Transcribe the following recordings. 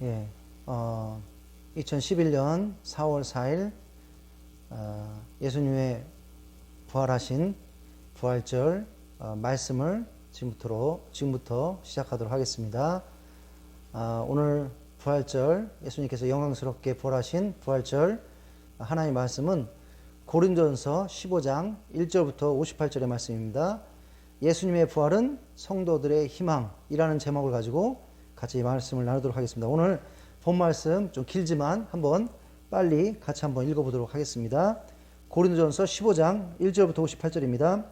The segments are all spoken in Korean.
예, 2011년 4월 4일 예수님의 부활하신 부활절 말씀을 지금부터 시작하도록 하겠습니다. 오늘 부활절, 예수님께서 영광스럽게 부활하신 부활절 하나님의 말씀은 고린도전서 15장 1절부터 58절의 말씀입니다. 예수님의 부활은 성도들의 희망이라는 제목을 가지고 같이 이 말씀을 나누도록 하겠습니다. 오늘 본 말씀 좀 길지만 한번 빨리 같이 한번 읽어보도록 하겠습니다. 고린도전서 15장 1절부터 58절입니다.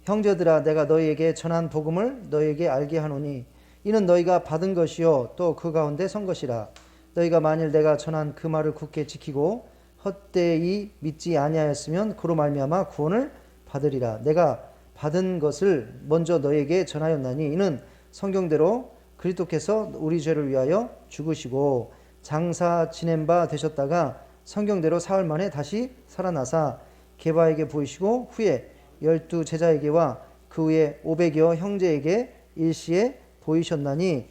형제들아, 내가 너희에게 전한 복음을 너희에게 알게 하노니 이는 너희가 받은 것이요 또 그 가운데 선 것이라. 너희가 만일 내가 전한 그 말을 굳게 지키고 헛되이 믿지 아니하였으면 그로 말미암아 구원을 받으리라. 내가 받은 것을 먼저 너희에게 전하였나니 이는 성경대로 그리스도께서 우리 죄를 위하여 죽으시고 장사 지낸 바 되셨다가 성경대로 사흘 만에 다시 살아나사 게바에게 보이시고 후에 12 제자에게와 그 후에 500여 형제에게 일시에 보이셨나니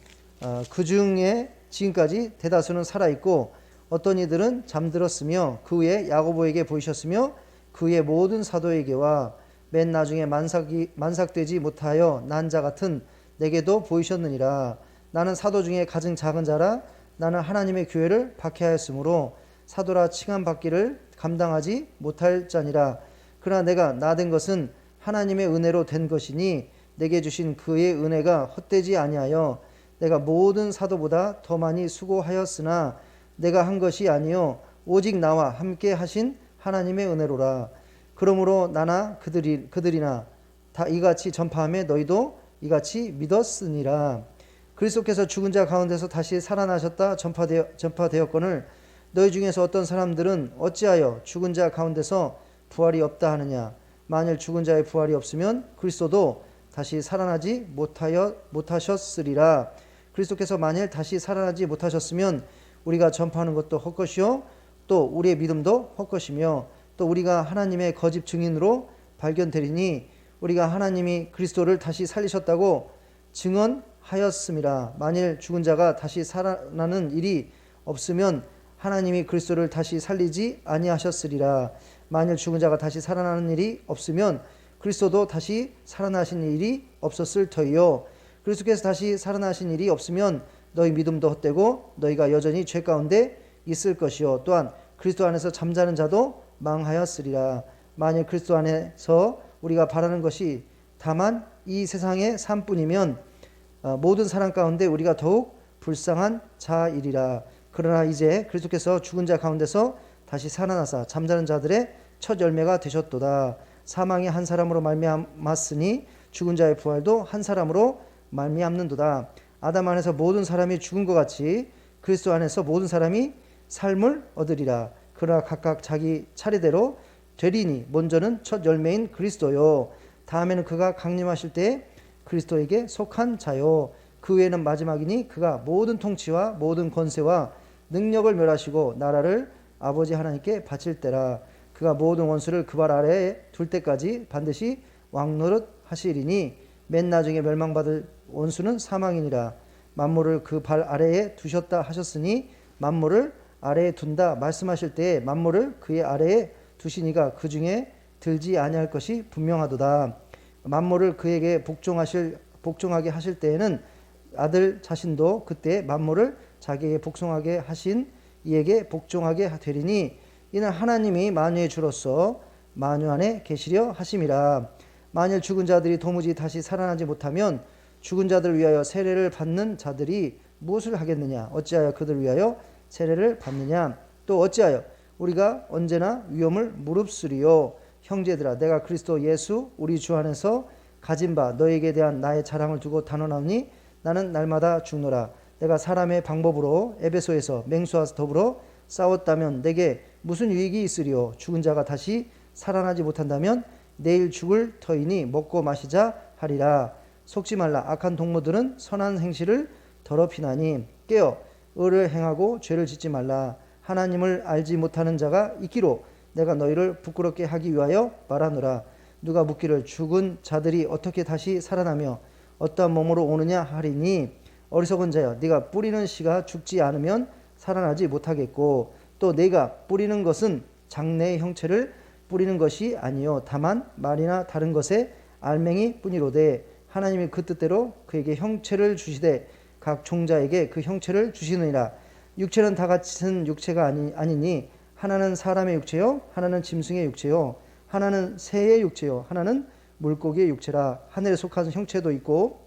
그 중에 지금까지 대다수는 살아있고 어떤 이들은 잠들었으며 그 후에 야고보에게 보이셨으며 그 후에 모든 사도에게와 맨 나중에 만삭되지 못하여 난 자 같은 내게도 보이셨느니라. 나는 사도 중에 가장 작은 자라. 나는 하나님의 교회를 박해하였으므로 사도라 칭함받기를 감당하지 못할 자니라. 그러나 내가 나된 것은 하나님의 은혜로 된 것이니 내게 주신 그의 은혜가 헛되지 아니하여 내가 모든 사도보다 더 많이 수고하였으나 내가 한 것이 아니요 오직 나와 함께 하신 하나님의 은혜로라. 그러므로 나나 그들이나 다 이같이 전파하며 너희도 이같이 믿었으니라. 그리스도께서 죽은 자 가운데서 다시 살아나셨다 전파되었거늘 너희 중에서 어떤 사람들은 어찌하여 죽은 자 가운데서 부활이 없다 하느냐. 만일 죽은 자의 부활이 없으면 그리스도도 다시 살아나지 못하셨으리라. 그리스도께서 만일 다시 살아나지 못하셨으면 우리가 전파하는 것도 헛것이요 또 우리의 믿음도 헛것이며 또 우리가 하나님의 거짓 증인으로 발견되리니 우리가 하나님이 그리스도를 다시 살리셨다고 증언하였음이라. 만일 죽은 자가 다시 살아나는 일이 없으면 하나님이 그리스도를 다시 살리지 아니하셨으리라. 만일 죽은 자가 다시 살아나는 일이 없으면 그리스도도 다시 살아나신 일이 없었을 터이요. 그리스도께서 다시 살아나신 일이 없으면 너희 믿음도 헛되고 너희가 여전히 죄 가운데 있을 것이요 또한 그리스도 안에서 잠자는 자도 망하였으리라. 만일 그리스도 안에서 우리가 바라는 것이 다만 이 세상의 삶뿐이면 모든 사람 가운데 우리가 더욱 불쌍한 자이리라. 그러나 이제 그리스도께서 죽은 자 가운데서 다시 살아나사 잠자는 자들의 첫 열매가 되셨도다. 사망이 한 사람으로 말미암았으니 죽은 자의 부활도 한 사람으로 말미암는도다. 아담 안에서 모든 사람이 죽은 것 같이 그리스도 안에서 모든 사람이 삶을 얻으리라. 그러나 각각 자기 차례대로 되리니 먼저는 첫 열매인 그리스도요 다음에는 그가 강림하실 때에 그리스도에게 속한 자요 그 후에는 마지막이니 그가 모든 통치와 모든 권세와 능력을 멸하시고 나라를 아버지 하나님께 바칠 때라. 그가 모든 원수를 그 발 아래에 둘 때까지 반드시 왕노릇 하시리니 맨 나중에 멸망받을 원수는 사망이니라. 만물을 그 발 아래에 두셨다 하셨으니 만물을 아래에 둔다 말씀하실 때에 만물을 그의 아래에 두시니가 그 중에 들지 아니할 것이 분명하도다. 만물을 그에게 복종하게 하실 때에는 아들 자신도 그때 만물을 자기에게 복종하게 하신 이에게 복종하게 되리니 이는 하나님이 만유의 주로서 만유 안에 계시려 하심이라. 만일 죽은 자들이 도무지 다시 살아나지 못하면 죽은 자들을 위하여 세례를 받는 자들이 무엇을 하겠느냐. 어찌하여 그들을 위하여 세례를 받느냐. 또 어찌하여 우리가 언제나 위험을 무릅쓰리요. 형제들아, 내가 그리스도 예수 우리 주 안에서 가진 바 너에게 대한 나의 자랑을 두고 단언하니 나는 날마다 죽노라. 내가 사람의 방법으로 에베소에서 맹수와 더불어 싸웠다면 내게 무슨 유익이 있으리요. 죽은 자가 다시 살아나지 못한다면 내일 죽을 터이니 먹고 마시자 하리라. 속지 말라. 악한 동무들은 선한 행실을 더럽히나니 깨어 의를 행하고 죄를 짓지 말라. 하나님을 알지 못하는 자가 있기로 내가 너희를 부끄럽게 하기 위하여 말하노라. 누가 묻기를 죽은 자들이 어떻게 다시 살아나며 어떠한 몸으로 오느냐 하리니 어리석은 자여, 네가 뿌리는 씨가 죽지 않으면 살아나지 못하겠고, 또 네가 뿌리는 것은 장래의 형체를 뿌리는 것이 아니요 다만 말이나 다른 것의 알맹이 뿐이로되, 하나님이 그 뜻대로 그에게 형체를 주시되 각 종자에게 그 형체를 주시느니라. 육체는 다 같은 육체가 아니니 하나는 사람의 육체요, 하나는 짐승의 육체요, 하나는 새의 육체요, 하나는 물고기의 육체라. 하늘에 속한 형체도 있고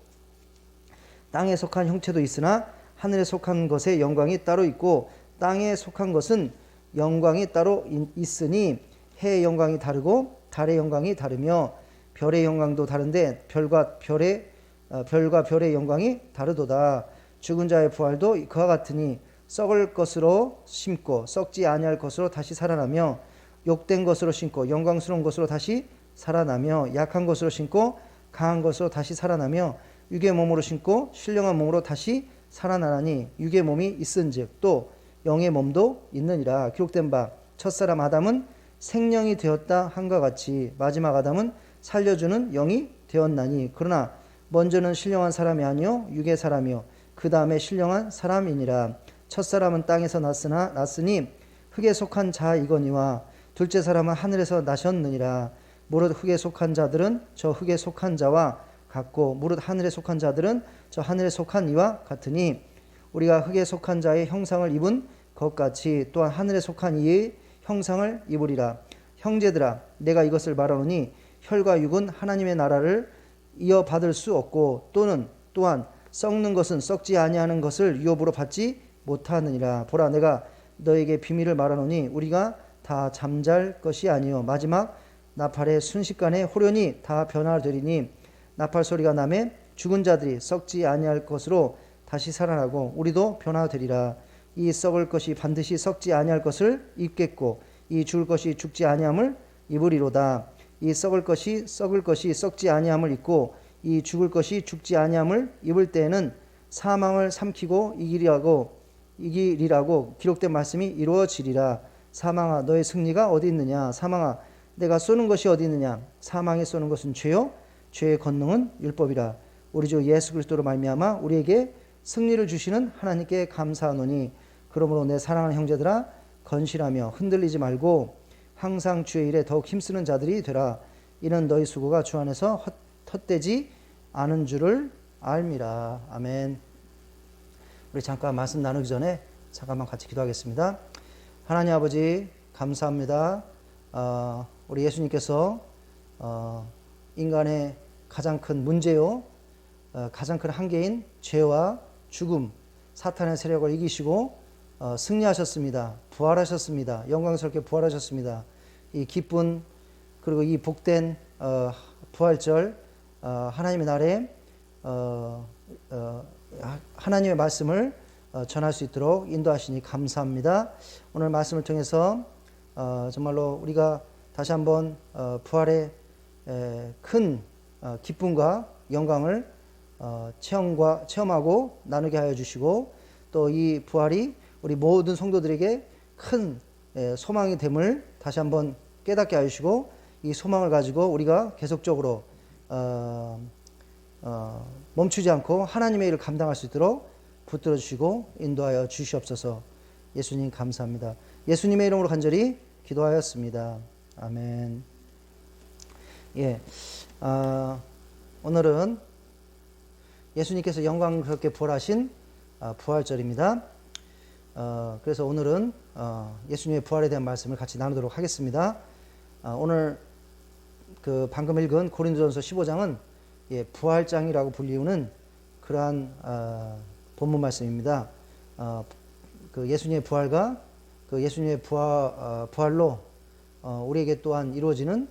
땅에 속한 형체도 있으나 하늘에 속한 것의 영광이 따로 있고 땅에 속한 것은 영광이 따로 있으니, 해의 영광이 다르고 달의 영광이 다르며 별의 영광도 다른데 별과 별의 영광이 다르도다. 죽은 자의 부활도 그와 같으니 썩을 것으로 심고 썩지 아니할 것으로 다시 살아나며, 욕된 것으로 심고 영광스러운 것으로 다시 살아나며, 약한 것으로 심고 강한 것으로 다시 살아나며, 육의 몸으로 심고 신령한 몸으로 다시 살아나니, 육의 몸이 있은즉 또 영의 몸도 있느니라. 기록된 바 첫사람 아담은 생령이 되었다 한과 같이 마지막 아담은 살려주는 영이 되었나니, 그러나 먼저는 신령한 사람이 아니요 육의 사람이요 그 다음에 신령한 사람이니라. 첫사람은 땅에서 났으니 흙에 속한 자이거니와 둘째 사람은 하늘에서 나셨느니라. 무릇 흙에 속한 자들은 저 흙에 속한 자와 같고 무릇 하늘에 속한 자들은 저 하늘에 속한 이와 같으니, 우리가 흙에 속한 자의 형상을 입은 것 같이 또한 하늘에 속한 이의 형상을 입으리라. 형제들아, 내가 이것을 말하노니 혈과 육은 하나님의 나라를 이어받을 수 없고 또한 썩는 것은 썩지 아니하는 것을 유업으로 받지 못하느니라. 보라, 내가 너에게 비밀을 말하노니 우리가 다 잠잘 것이 아니요 마지막 나팔의 순식간에 호련히 다 변화되리니, 나팔 소리가 나매 죽은 자들이 썩지 아니할 것으로 다시 살아나고 우리도 변화되리라. 이 썩을 것이 반드시 썩지 아니할 것을 입겠고 이 죽을 것이 죽지 아니함을 입으리로다. 이 썩을 것이 썩지 아니함을 입고 이 죽을 것이 죽지 아니함을 입을 때에는 사망을 삼키고 이기리라고 기록된 말씀이 이루어지리라. 사망아, 너의 승리가 어디 있느냐? 사망아, 내가 쏘는 것이 어디 있느냐? 사망에 쏘는 것은 죄요, 죄의 권능은 율법이라. 우리 주 예수 그리스도로 말미암아 우리에게 승리를 주시는 하나님께 감사하노니, 그러므로 내 사랑하는 형제들아, 건실하며 흔들리지 말고 항상 주의 일에 더욱 힘쓰는 자들이 되라. 이는 너희 수고가 주 안에서 헛되지 않은 줄을 알미라. 아멘. 우리 잠깐 말씀 나누기 전에 잠깐만 같이 기도하겠습니다. 하나님 아버지, 감사합니다. 우리 예수님께서 인간의 가장 큰 문제요, 가장 큰 한계인 죄와 죽음, 사탄의 세력을 이기시고 승리하셨습니다. 부활하셨습니다. 영광스럽게 부활하셨습니다. 이 기쁜 그리고 이 복된 부활절, 하나님의 날에 하나님의 말씀을 전할 수 있도록 인도하시니 감사합니다. 오늘 말씀을 통해서 정말로 우리가 다시 한번 부활의 큰 기쁨과 영광을 체험하고 나누게 하여 주시고, 또 이 부활이 우리 모든 성도들에게 큰 소망이 됨을 다시 한번 깨닫게 하여 주시고, 이 소망을 가지고 우리가 계속적으로 멈추지 않고 하나님의 일을 감당할 수 있도록 붙들어 주시고 인도하여 주시옵소서. 예수님 감사합니다. 예수님의 이름으로 간절히 기도하였습니다. 아멘. 예, 오늘은 예수님께서 영광스럽게 부활하신 부활절입니다. 그래서 오늘은 예수님의 부활에 대한 말씀을 같이 나누도록 하겠습니다. 오늘 그 방금 읽은 고린도전서 15장은 부활장이라고 불리우는 그러한 본문 말씀입니다. 그 예수님의 부활과 그 예수님의 부활로 우리에게 또한 이루어지는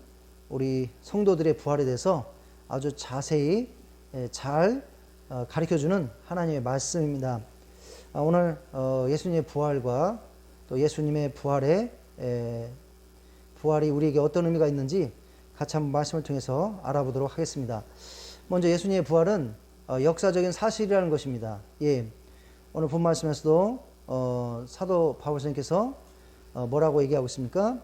우리 성도들의 부활에 대해서 아주 자세히 잘 가르쳐주는 하나님의 말씀입니다. 오늘 예수님의 부활과 또 예수님의 부활이 우리에게 어떤 의미가 있는지 같이 한번 말씀을 통해서 알아보도록 하겠습니다. 먼저 예수님의 부활은 역사적인 사실이라는 것입니다. 예, 오늘 본 말씀에서도 사도 바울 선생님께서 뭐라고 얘기하고 있습니까?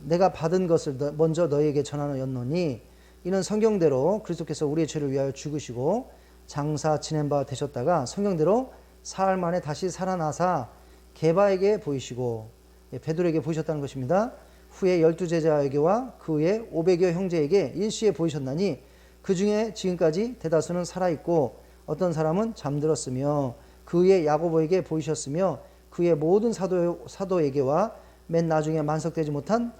내가 받은 것을 먼저 너희에게 전하였노니 이는 성경대로 그리스도께서 우리의 죄를 위하여 죽으시고 장사 지낸 바 되셨다가 성경대로 사흘 만에 다시 살아나사 게바에게 보이시고, 베드로에게 보이셨다는 것입니다. 후에 12제자에게와 그 후에 500여 형제에게 일시에 보이셨나니 그 중에 지금까지 대다수는 살아있고 어떤 사람은 잠들었으며, 그 후에 야고보에게 보이셨으며 그 후에 모든 사도에게와 맨 나중에 만석되지 못한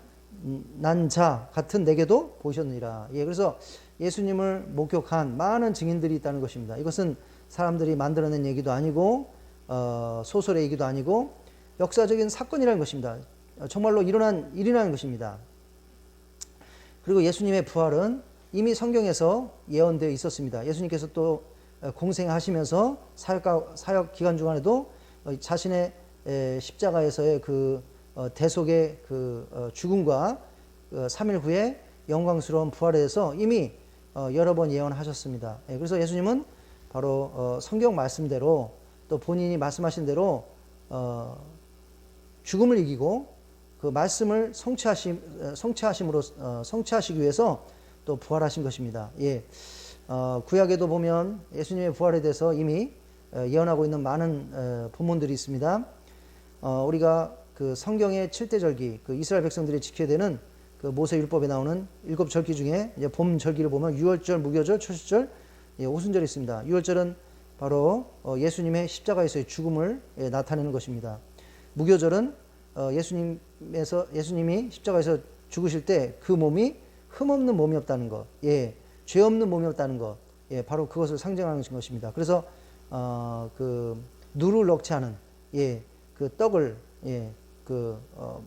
난 자 같은 내게도 보이셨느니라. 그래서 예수님을 목격한 많은 증인들이 있다는 것입니다. 이것은 사람들이 만들어낸 얘기도 아니고 소설의 얘기도 아니고 역사적인 사건이라는 것입니다. 정말로 일어난 일이라는 것입니다. 그리고 예수님의 부활은 이미 성경에서 예언되어 있었습니다. 예수님께서 또 공생하시면서 사역 기간 중간에도 자신의 십자가에서의 그 대속의 그 죽음과 3일 후에 영광스러운 부활에 대해서 이미 여러 번 예언하셨습니다. 그래서 예수님은 바로 성경 말씀대로 또 본인이 말씀하신 대로 죽음을 이기고 그 말씀을 성취하시기 위해서 또 부활하신 것입니다. 구약에도 보면 예수님의 부활에 대해서 이미 예언하고 있는 많은 본문들이 있습니다. 우리가 그 성경의 7대 절기, 그 이스라엘 백성들이 지켜야 되는 그 모세 율법에 나오는 7절기 중에 이제 봄 절기를 보면 유월절, 무교절, 초실절, 오순절이 있습니다. 유월절은 바로 예수님의 십자가에서의 죽음을 나타내는 것입니다. 무교절은 예수님이 십자가에서 죽으실 때 그 몸이 흠없는 몸이었다는 것, 죄 없는 몸이었다는 것, 바로 그것을 상징하는 것입니다. 그래서 그 누를 넣지 않은 그 떡을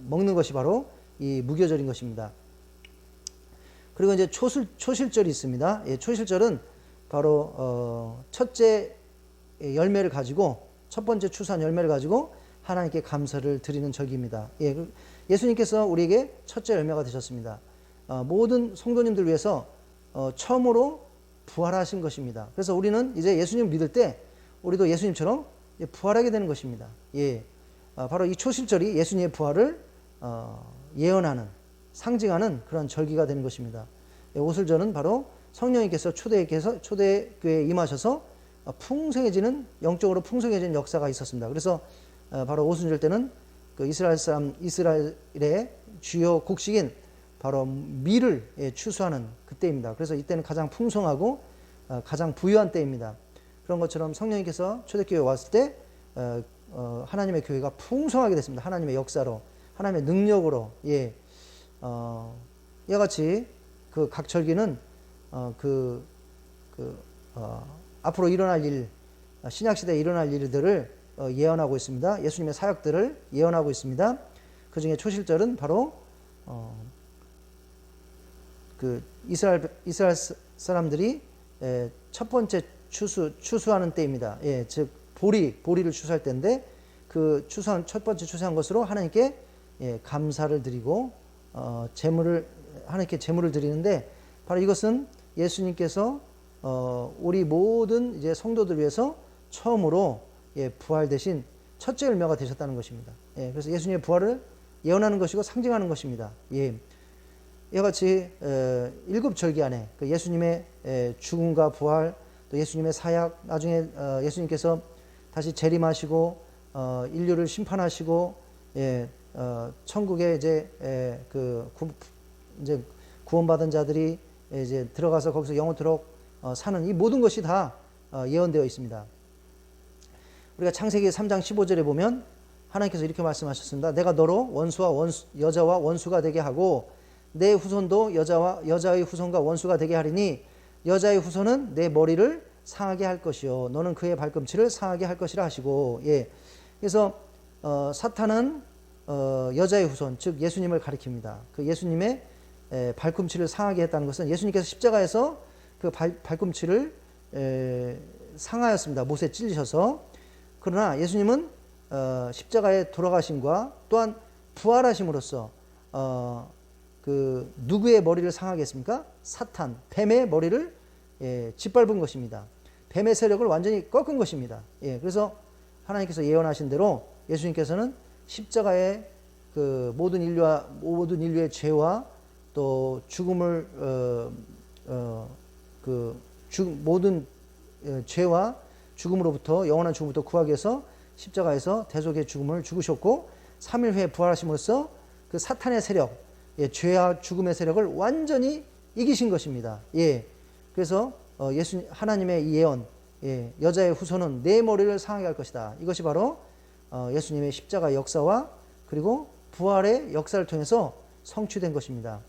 먹는 것이 바로 이 무교절인 것입니다. 그리고 이제 초실절이 있습니다. 초실절은 바로 첫째 열매를 가지고, 첫 번째 추수한 열매를 가지고 하나님께 감사를 드리는 절기입니다. 예수님께서 우리에게 첫째 열매가 되셨습니다. 모든 성도님들 위해서 처음으로 부활하신 것입니다. 그래서 우리는 이제 예수님을 믿을 때 우리도 예수님처럼 부활하게 되는 것입니다. 바로 이 초실절이 예수님의 부활을 예언하는, 상징하는 그런 절기가 되는 것입니다. 오순절은 바로 성령님께서 초대교회에 임하셔서 영적으로 풍성해지는 역사가 있었습니다. 그래서 바로 오순절 때는 그 이스라엘의 주요 곡식인 바로 밀을 추수하는 그때입니다. 그래서 이때는 가장 풍성하고 가장 부유한 때입니다. 그런 것처럼 성령님께서 초대교회에 왔을 때 하나님의 교회가 풍성하게 됐습니다. 하나님의 역사로, 하나님의 능력으로. 이와 같이 그 각 절기는 앞으로 일어날 일, 신약 시대에 일어날 일들을 예언하고 있습니다. 예수님의 사역들을 예언하고 있습니다. 그 중에 초실절은 바로 그 이스라엘 사람들이 첫 번째 추수하는 때입니다. 즉 보리를 추수할 때인데, 그 첫 번째 추수한 것으로 하나님께 감사를 드리고 하나님께 제물을 드리는데, 바로 이것은 예수님께서 우리 모든 이제 성도들 위해서 처음으로 부활되신 첫째 열매가 되셨다는 것입니다. 그래서 예수님의 부활을 예언하는 것이고 상징하는 것입니다. 이와 같이 7절기 안에 그 예수님의 죽음과 부활, 또 예수님의 사역, 나중에 예수님께서 다시 재림하시고 인류를 심판하시고 천국에 이제 이제 구원받은 자들이 이제 들어가서 거기서 영원토록 사는 이 모든 것이 다 예언되어 있습니다. 우리가 창세기 3장 15절에 보면 하나님께서 이렇게 말씀하셨습니다. 내가 너로 여자와 원수가 되게 하고 내 후손도 여자의 후손과 원수가 되게 하리니 여자의 후손은 내 머리를 상하게 할 것이요 너는 그의 발꿈치를 상하게 할 것이라 하시고. 그래서 사탄은 여자의 후손, 즉 예수님을 가리킵니다. 그 예수님의 발꿈치를 상하게 했다는 것은 예수님께서 십자가에서 그 발꿈치를 상하였습니다. 못에 찔리셔서. 그러나 예수님은 십자가에 돌아가심과 또한 부활하심으로써 그 누구의 머리를 상하게 했습니까? 사탄, 뱀의 머리를 짓밟은 것입니다. 뱀의 세력을 완전히 꺾은 것입니다. 그래서 하나님께서 예언하신 대로 예수님께서는 십자가에 그 모든 인류의 죄와 또 죽음을 모든 죄와 죽음으로부터 영원한 죽음부터 구하기 위해서 십자가에서 대속의 죽음을 죽으셨고 3일 후에 부활하심으로써 그 사탄의 세력, 죄와 죽음의 세력을 완전히 이기신 것입니다. 그래서 하나님의 이 예언, 여자의 후손은 내 머리를 상하게 할 것이다. 이것이 바로 예수님의 십자가 역사와 그리고 부활의 역사를 통해서 성취된 것입니다.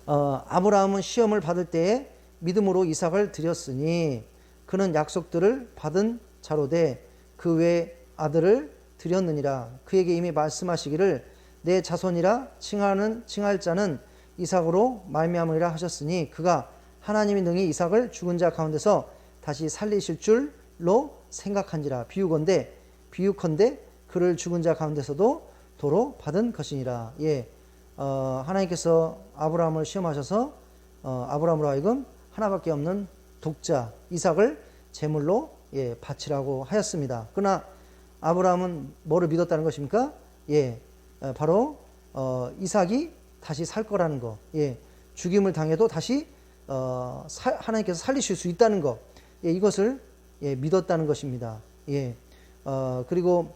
아브라함은 시험을 받을 때에 믿음으로 이삭을 드렸으니 그는 약속들을 받은 자로되 그 외에 아들을 드렸느니라. 그에게 이미 말씀하시기를 내 자손이라 칭할 자는 이삭으로 말미암으리라 하셨으니 그가 하나님이 능히 이삭을 죽은 자 가운데서 다시 살리실 줄로 생각한지라. 비유컨대 그를 죽은 자 가운데서도 도로 받은 것이니라. 하나님께서 아브라함을 시험하셔서 아브라함으로 하여금 하나밖에 없는 독자 이삭을 제물로 바치라고 하였습니다. 그러나 아브라함은 뭐를 믿었다는 것입니까? 바로 이삭이 다시 살 거라는 거. 죽임을 당해도 다시 하나님께서 살리실 수 있다는 것. 이것을 믿었다는 것입니다. 그리고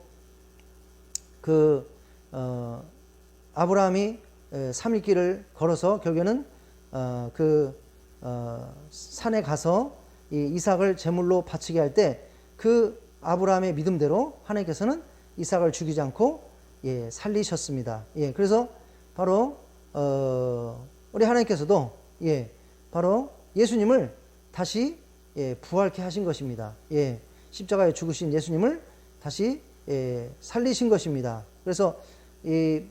아브라함이 3일 길을 걸어서 결국에는 산에 가서 이 이삭을 제물로 바치게 할 때 그 아브라함의 믿음대로 하나님께서는 이삭을 죽이지 않고 살리셨습니다. 그래서 바로 우리 하나님께서도 바로 예수님을 다시 부활케 하신 것입니다. 십자가에 죽으신 예수님을 다시 살리신 것입니다. 그래서 이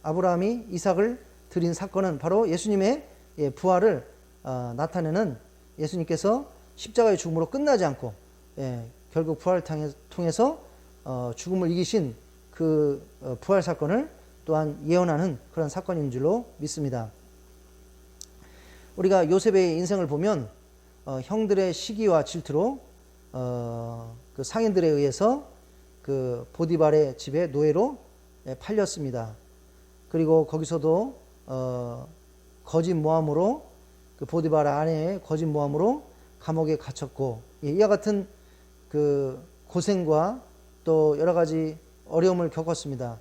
아브라함이 이삭을 드린 사건은 바로 예수님의 부활을 나타내는 예수님께서 십자가의 죽음으로 끝나지 않고 결국 부활을 통해서 죽음을 이기신 그 부활 사건을 또한 예언하는 그런 사건인 줄로 믿습니다. 우리가 요셉의 인생을 보면 형들의 시기와 질투로 그 상인들에 의해서 그 보디발의 집에 노예로 팔렸습니다. 그리고 거기서도 거짓 모함으로 그 보디발 아내의 거짓 모함으로 감옥에 갇혔고 이와 같은 그 고생과 또 여러 가지 어려움을 겪었습니다.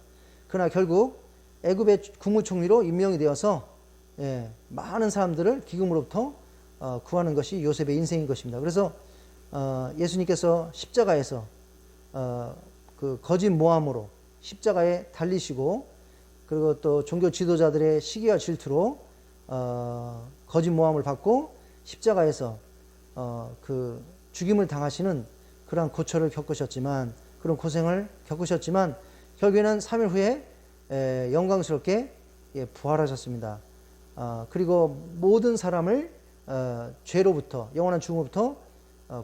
그러나 결국 애굽의 국무총리로 임명이 되어서 많은 사람들을 기금으로부터 구하는 것이 요셉의 인생인 것입니다. 그래서 예수님께서 십자가에서 그 거짓 모함으로 십자가에 달리시고 그리고 또 종교 지도자들의 시기와 질투로 거짓 모함을 받고 십자가에서 그 죽임을 당하시는 그런 고초를 겪으셨지만 그런 고생을 겪으셨지만 결국에는 3일 후에 영광스럽게 부활하셨습니다. 그리고 모든 사람을 죄로부터 영원한 죽음으로부터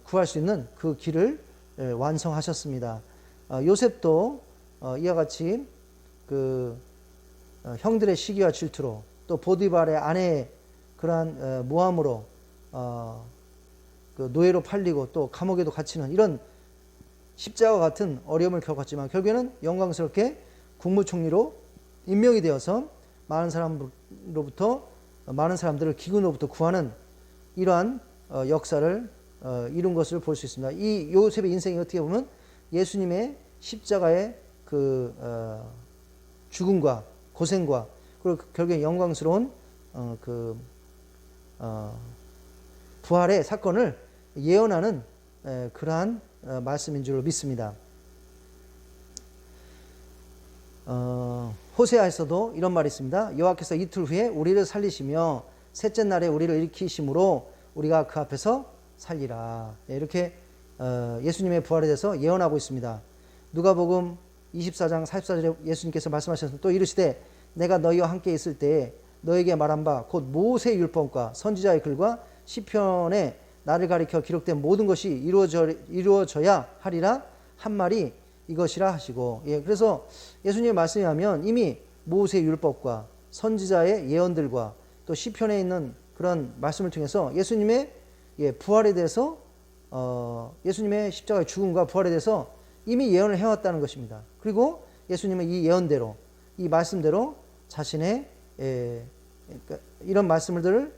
구할 수 있는 그 길을 완성하셨습니다. 요셉도 이와 같이 그 형들의 시기와 질투로 또 보디발의 아내의 그러한 모함으로 그 노예로 팔리고 또 감옥에도 갇히는 이런 십자가와 같은 어려움을 겪었지만 결국에는 영광스럽게 국무총리로 임명이 되어서 많은 사람들을 기근으로부터 구하는 이러한 역사를 이룬 것을 볼 수 있습니다. 이 요셉의 인생이 어떻게 보면 예수님의 십자가의 그 죽음과 고생과 그리고 결국에 영광스러운 부활의 사건을 예언하는 그러한 말씀인 줄 믿습니다. 호세아에서도 이런 말이 있습니다. 여호와께서 이틀 후에 우리를 살리시며 셋째 날에 우리를 일으키심으로 우리가 그 앞에서 살리라. 이렇게 예수님의 부활에 대해서 예언하고 있습니다. 누가복음 24장 44절에 예수님께서 말씀하셔서 또 이르시되 내가 너희와 함께 있을 때에 너에게 말한 바 곧 모세 율법과 선지자의 글과 시편에 나를 가리켜 기록된 모든 것이 이루어져야 하리라 한 말이 이것이라 하시고 그래서 예수님의 말씀에 하면 이미 모세 율법과 선지자의 예언들과 또 시편에 있는 그런 말씀을 통해서 예수님의 부활에 대해서 예수님의 십자가의 죽음과 부활에 대해서 이미 예언을 해왔다는 것입니다. 그리고 예수님은 이 예언대로 이 말씀대로 자신의 이런 말씀들을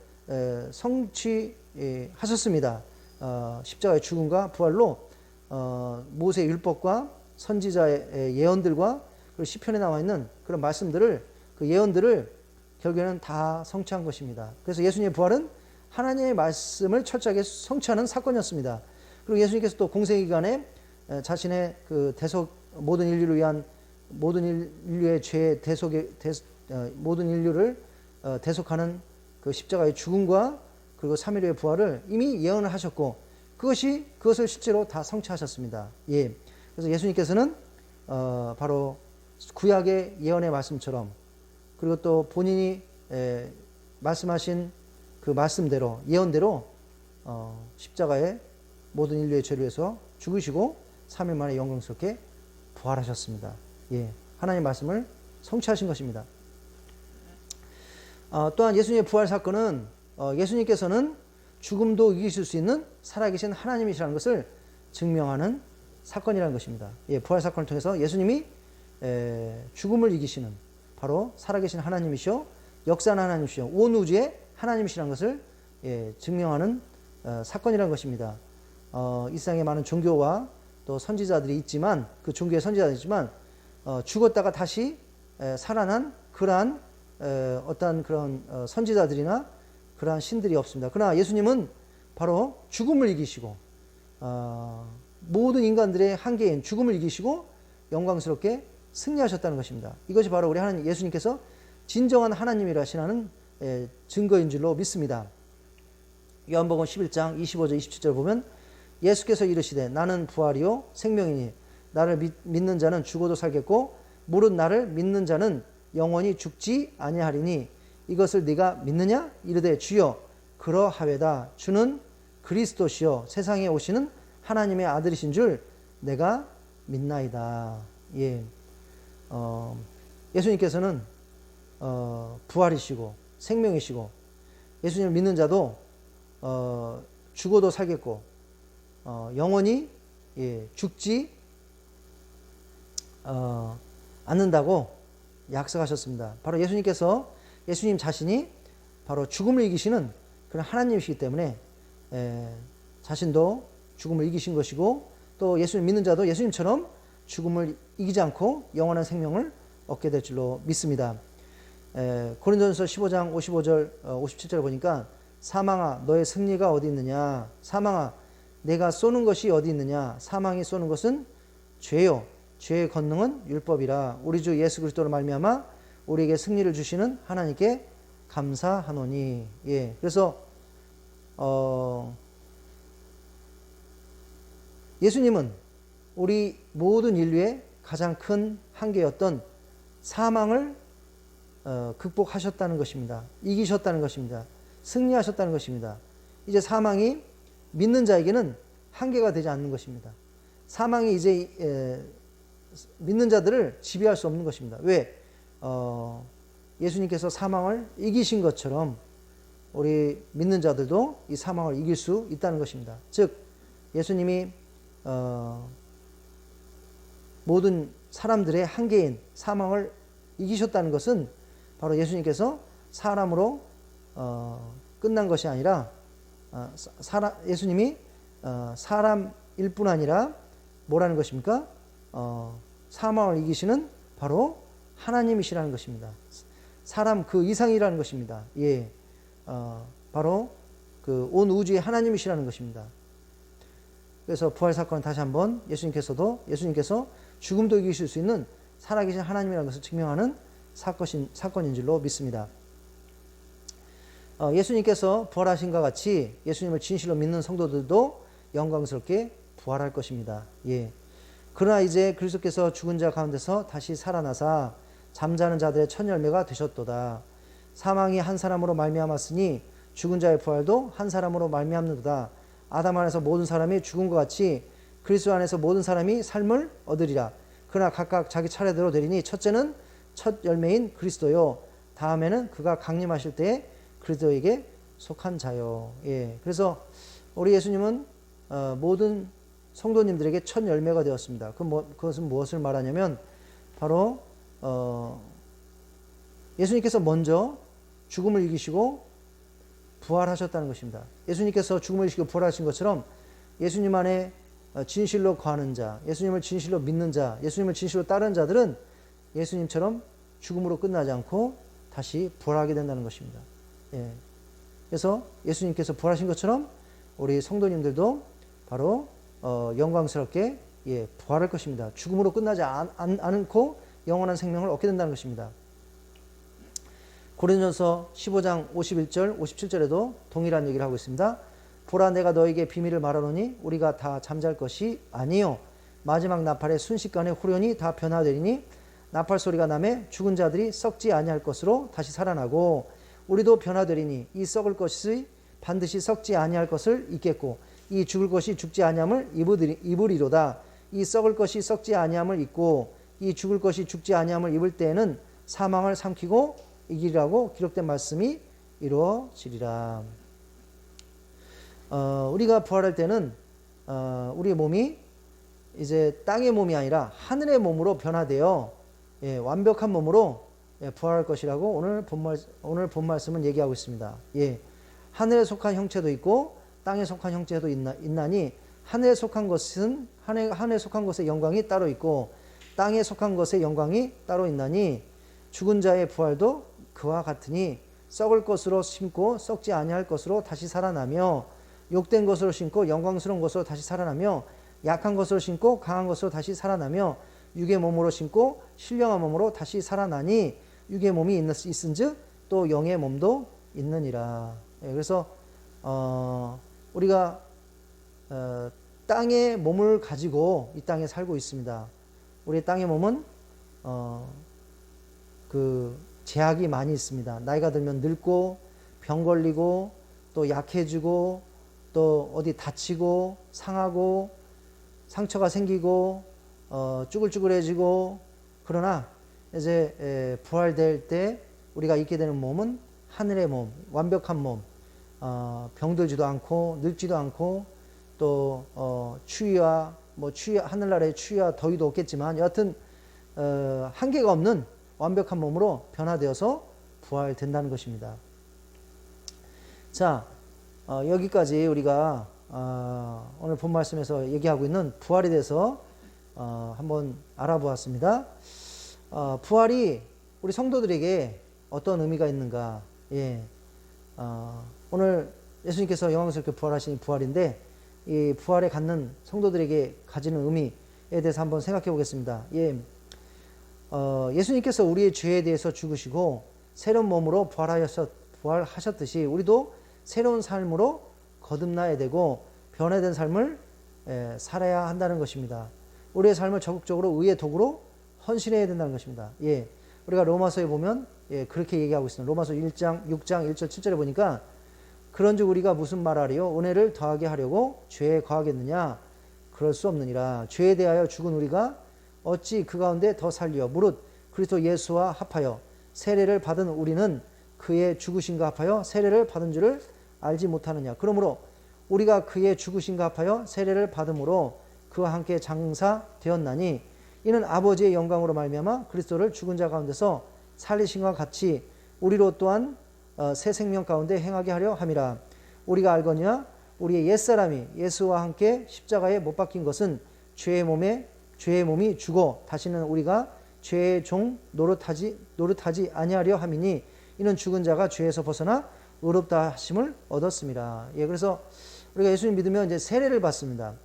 성취하셨습니다. 십자가의 죽음과 부활로 모세의 율법과 선지자의 예언들과 그리고 시편에 나와 있는 그런 말씀들을 그 예언들을 결국에는 다 성취한 것입니다. 그래서 예수님의 부활은 하나님의 말씀을 철저하게 성취하는 사건이었습니다. 그리고 예수님께서 또 공생기간에 자신의 그 모든 인류를 위한 모든 인류의 죄 모든 인류를 대속하는 그 십자가의 죽음과 그리고 3일 후의 부활을 이미 예언을 하셨고 그것을 실제로 다 성취하셨습니다. 예. 그래서 예수님께서는 바로 구약의 예언의 말씀처럼 그리고 또 본인이 말씀하신 그 말씀대로 예언대로 십자가에 모든 인류의 죄를 위해서 죽으시고 3일 만에 영광스럽게 부활하셨습니다. 예. 하나님의 말씀을 성취하신 것입니다. 또한 예수님의 부활 사건은 예수님께서는 죽음도 이기실 수 있는 살아계신 하나님이시라는 것을 증명하는 사건이라는 것입니다. 예, 부활 사건을 통해서 예수님이 죽음을 이기시는 바로 살아계신 하나님이시오 역사하는 하나님이시오 온 우주의 하나님이시라는 것을 증명하는 사건이라는 것입니다. 이 세상에 많은 종교와 또 선지자들이 있지만 그 종교의 선지자들이 있지만 죽었다가 다시 살아난 그러한 어떤 그런 선지자들이나 그러한 신들이 없습니다. 그러나 예수님은 바로 죽음을 이기시고 모든 인간들의 한계인 죽음을 이기시고 영광스럽게 승리하셨다는 것입니다. 이것이 바로 우리 하나님 예수님께서 진정한 하나님이라시는 증거인 줄로 믿습니다. 요한복음 11장 25절 27절 보면 예수께서 이르시되 나는 부활이요 생명이니 나를 믿는 자는 죽어도 살겠고 무릇 나를 믿는 자는 영원히 죽지 아니하리니 이것을 네가 믿느냐? 이르되 주여 그러하외다. 주는 그리스도시요 세상에 오시는 하나님의 아들이신 줄 내가 믿나이다. 예. 예수님께서는 부활이시고 생명이시고 예수님을 믿는 자도 죽어도 살겠고 영원히 죽지 않는다고 약속하셨습니다. 바로 예수님 자신이 바로 죽음을 이기시는 그런 하나님이시기 때문에 자신도 죽음을 이기신 것이고 또 예수님 믿는 자도 예수님처럼 죽음을 이기지 않고 영원한 생명을 얻게 될 줄로 믿습니다. 고린도전서 15장 55절 57절을 보니까 사망아 너의 승리가 어디 있느냐 사망아 내가 쏘는 것이 어디 있느냐 사망이 쏘는 것은 죄요 죄의 권능은 율법이라 우리 주 예수 그리스도로 말미암아 우리에게 승리를 주시는 하나님께 감사하노니. 예. 그래서 예수님은 우리 모든 인류의 가장 큰 한계였던 사망을 극복하셨다는 것입니다. 이기셨다는 것입니다. 승리하셨다는 것입니다. 이제 사망이 믿는 자에게는 한계가 되지 않는 것입니다. 사망이 이제 믿는 자들을 지배할 수 없는 것입니다. 왜? 예수님께서 사망을 이기신 것처럼 우리 믿는 자들도 이 사망을 이길 수 있다는 것입니다. 즉 예수님이 모든 사람들의 한계인 사망을 이기셨다는 것은 바로 예수님께서 사람으로 끝난 것이 아니라 예수님이 사람일 뿐 아니라 뭐라는 것입니까? 사망을 이기시는 바로 하나님이시라는 것입니다. 사람 그 이상이라는 것입니다. 예, 바로 그 온 우주의 하나님이시라는 것입니다. 그래서 부활 사건은 다시 한번 예수님께서 죽음도 이기실 수 있는 살아계신 하나님이라는 것을 증명하는 사건인 줄로 믿습니다. 예수님께서 부활하신 것 같이 예수님을 진실로 믿는 성도들도 영광스럽게 부활할 것입니다. 예. 그러나 이제 그리스도께서 죽은 자 가운데서 다시 살아나사 잠자는 자들의 첫 열매가 되셨도다. 사망이 한 사람으로 말미암았으니 죽은 자의 부활도 한 사람으로 말미암는도다. 아담 안에서 모든 사람이 죽은 것 같이 그리스도 안에서 모든 사람이 삶을 얻으리라. 그러나 각각 자기 차례대로 되리니 첫째는 첫 열매인 그리스도요. 다음에는 그가 강림하실 때에 그리스도에게 속한 자요. 예. 그래서 우리 예수님은 모든 성도님들에게 첫 열매가 되었습니다. 그것은 무엇을 말하냐면 바로 예수님께서 먼저 죽음을 이기시고 부활하셨다는 것입니다. 예수님께서 죽음을 이기시고 부활하신 것처럼 예수님 안에 진실로 거하는 자, 예수님을 진실로 믿는 자, 예수님을 진실로 따르는 자들은 예수님처럼 죽음으로 끝나지 않고 다시 부활하게 된다는 것입니다. 예. 그래서 예수님께서 부활하신 것처럼 우리 성도님들도 바로 영광스럽게 부활할 것입니다. 죽음으로 끝나지 않고 영원한 생명을 얻게 된다는 것입니다. 고린도전서 15장 51절 57절에도 동일한 얘기를 하고 있습니다. 보라 내가 너에게 비밀을 말하노니 우리가 다 잠잘 것이 아니요 마지막 나팔의 순식간에 후련히 다 변화되리니 나팔 소리가 나매 죽은 자들이 썩지 아니할 것으로 다시 살아나고 우리도 변화되리니 이 썩을 것이 반드시 썩지 아니할 것을 입겠고 이 죽을 것이 죽지 아니함을 입으리로다. 이 썩을 것이 썩지 아니함을 입고 이 죽을 것이 죽지 아니함을 입을 때에는 사망을 삼키고 이기리라고 기록된 말씀이 이루어지리라. 우리가 부활할 때는 우리의 몸이 이제 땅의 몸이 아니라 하늘의 몸으로 변화되어 완벽한 몸으로 부활할 것이라고 오늘 본 말씀은 얘기하고 있습니다. 하늘에 속한 형체도 있고 땅에 속한 형체도 있나니 하늘에 속한 것은 하늘에 속한 것의 영광이 따로 있고 땅에 속한 것의 영광이 따로 있나니 죽은 자의 부활도 그와 같으니 썩을 것으로 심고 썩지 아니할 것으로 다시 살아나며 욕된 것으로 심고 영광스러운 것으로 다시 살아나며 약한 것으로 심고 강한 것으로 다시 살아나며 육의 몸으로 심고 신령한 몸으로 다시 살아나니 육의 몸이 있은즉 또 영의 몸도 있느니라. 그래서 우리가 땅의 몸을 가지고 이 땅에 살고 있습니다. 우리 땅의 몸은 그 제약이 많이 있습니다. 나이가 들면 늙고 병 걸리고 또 약해지고 또 어디 다치고 상하고 상처가 생기고 쭈글쭈글해지고 그러나 이제 부활될 때 우리가 있게 되는 몸은 하늘의 몸, 완벽한 몸, 병들지도 않고 늙지도 않고 또 추위와 하늘나라의 추위와 더위도 없겠지만 여하튼 한계가 없는 완벽한 몸으로 변화되어서 부활된다는 것입니다. 자, 여기까지 우리가 오늘 본 말씀에서 얘기하고 있는 부활에 대해서 한번 알아보았습니다. 부활이 우리 성도들에게 어떤 의미가 있는가? 오늘 예수님께서 영광스럽게 부활하신 부활인데 이 부활에 갖는 성도들에게 가지는 의미에 대해서 한번 생각해 보겠습니다. 예수님께서 우리의 죄에 대해서 죽으시고 새로운 몸으로 부활하셨듯이 우리도 새로운 삶으로 거듭나야 되고 변화된 삶을 살아야 한다는 것입니다. 우리의 삶을 적극적으로 의의 도구로 헌신해야 된다는 것입니다. 우리가 로마서에 보면 그렇게 얘기하고 있습니다. 로마서 6장 1절 7절에 보니까 그런즉 우리가 무슨 말하리요? 은혜를 더하게 하려고 죄에 거하겠느냐? 그럴 수 없느니라. 죄에 대하여 죽은 우리가 어찌 그 가운데 더 살리어 무릇 그리스도 예수와 합하여 세례를 받은 우리는 그의 죽으심과 합하여 세례를 받은 줄을 알지 못하느냐. 그러므로 우리가 그의 죽으심과 합하여 세례를 받음으로 그와 함께 장사되었나니 이는 아버지의 영광으로 말미암아 그리스도를 죽은 자 가운데서 살리심과 같이 우리로 또한 새 생명 가운데 행하게 하려 함이라. 우리가 알거니와 우리의 옛사람이 예수와 함께 십자가에 못 박힌 것은 죄의 몸이 죽어 다시는 우리가 죄의 종 노릇하지 아니하려 함이니 이는 죽은 자가 죄에서 벗어나 의롭다 하심을 얻었습니다. 그래서 우리가 예수님 믿으면 이제 세례를 받습니다.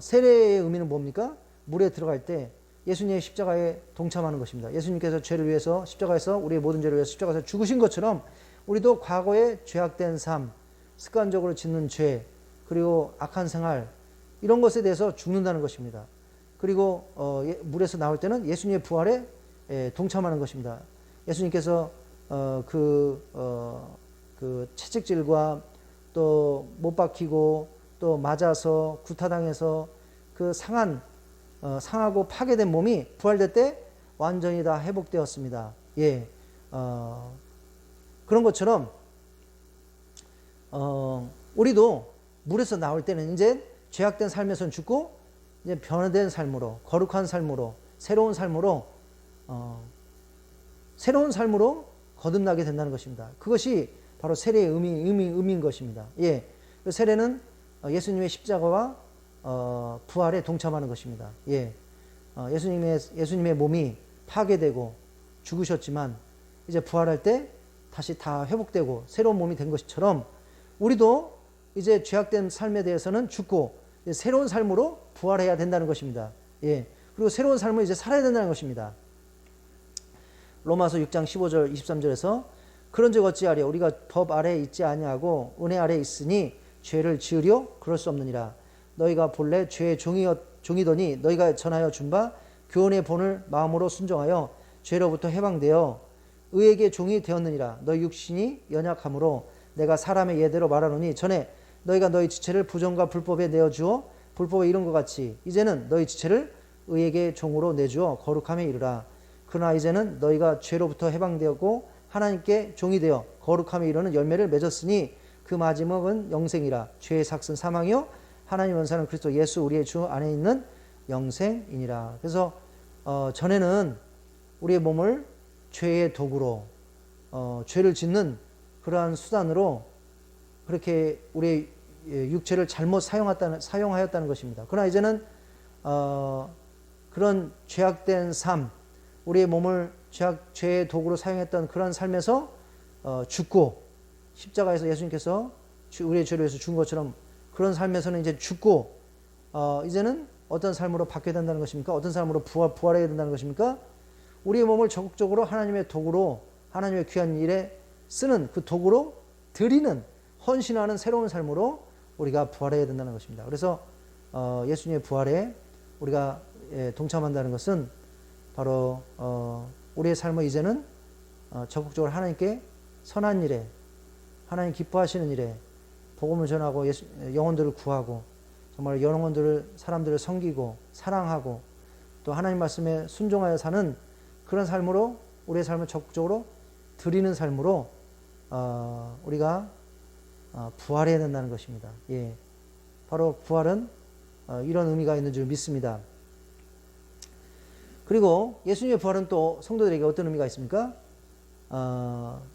세례의 의미는 뭡니까? 물에 들어갈 때 예수님의 십자가에 동참하는 것입니다. 예수님께서 죄를 위해서 십자가에서 우리의 모든 죄를 위해서 십자가에서 죽으신 것처럼 우리도 과거에 죄악된 삶, 습관적으로 짓는 죄, 그리고 악한 생활 이런 것에 대해서 죽는다는 것입니다. 그리고 물에서 나올 때는 예수님의 부활에 동참하는 것입니다. 예수님께서 그 채찍질과 또 못 박히고 또 맞아서 구타당해서 그 상하고 파괴된 몸이 부활될 때 완전히 다 회복되었습니다. 그런 것처럼 우리도 물에서 나올 때는 이제 죄악된 삶에서는 죽고 이제 변화된 삶으로 거룩한 삶으로 새로운 삶으로 거듭나게 된다는 것입니다. 그것이 바로 세례의 의미인 것입니다. 예, 세례는 예수님의 십자가와 부활에 동참하는 것입니다. 예, 예수님의 몸이 파괴되고 죽으셨지만 이제 부활할 때 다시 다 회복되고 새로운 몸이 된 것처럼 우리도 이제 죄악된 삶에 대해서는 죽고 새로운 삶으로 부활해야 된다는 것입니다. 예, 그리고 새로운 삶을 이제 살아야 된다는 것입니다. 로마서 6장 15절 23절에서 그런즉 어찌하리요 우리가 법 아래에 있지 아니하고 은혜 아래에 있으니 죄를 지으려 그럴 수 없느니라. 너희가 본래 죄의 종이더니 너희가 전하여 준 바 교훈의 본을 마음으로 순종하여 죄로부터 해방되어 의에게 종이 되었느니라. 너희 육신이 연약함으로 내가 사람의 예대로 말하노니 전에 너희가 너희 지체를 부정과 불법에 내어주어 불법에 이른 것 같이 이제는 너희 지체를 의에게 종으로 내주어 거룩함에 이르라. 그러나 이제는 너희가 죄로부터 해방되었고 하나님께 종이 되어 거룩함에 이르는 열매를 맺었으니 그 마지막은 영생이라. 죄의 삭은 사망이요 하나님 원사는 그리스도 예수 우리의 주 안에 있는 영생이니라. 그래서 전에는 우리의 몸을 죄의 도구로 죄를 짓는 그러한 수단으로 그렇게 우리의 육체를 잘못 사용하였다는 것입니다. 그러나 이제는 그런 죄악된 삶, 우리의 몸을 죄의 도구로 사용했던 그런 삶에서 죽고 십자가에서 예수님께서 우리의 죄를 위해서 죽은 것처럼 그런 삶에서는 이제 죽고 이제는 어떤 삶으로 바뀌어야 된다는 것입니까? 어떤 삶으로 부활해야 된다는 것입니까? 우리의 몸을 적극적으로 하나님의 도구로 하나님의 귀한 일에 쓰는 그 도구로 드리는 헌신하는 새로운 삶으로 우리가 부활해야 된다는 것입니다. 그래서 예수님의 부활에 우리가 동참한다는 것은 바로 우리의 삶을 이제는 적극적으로 하나님께 선한 일에 하나님 기뻐하시는 일에 복음을 전하고 영혼들을 구하고 정말 사람들을 섬기고 사랑하고 또 하나님 말씀에 순종하여 사는 그런 삶으로 우리의 삶을 적극적으로 드리는 삶으로 우리가 부활해야 된다는 것입니다. 예, 바로 부활은 이런 의미가 있는 줄 믿습니다. 그리고 예수님의 부활은 또 성도들에게 어떤 의미가 있습니까?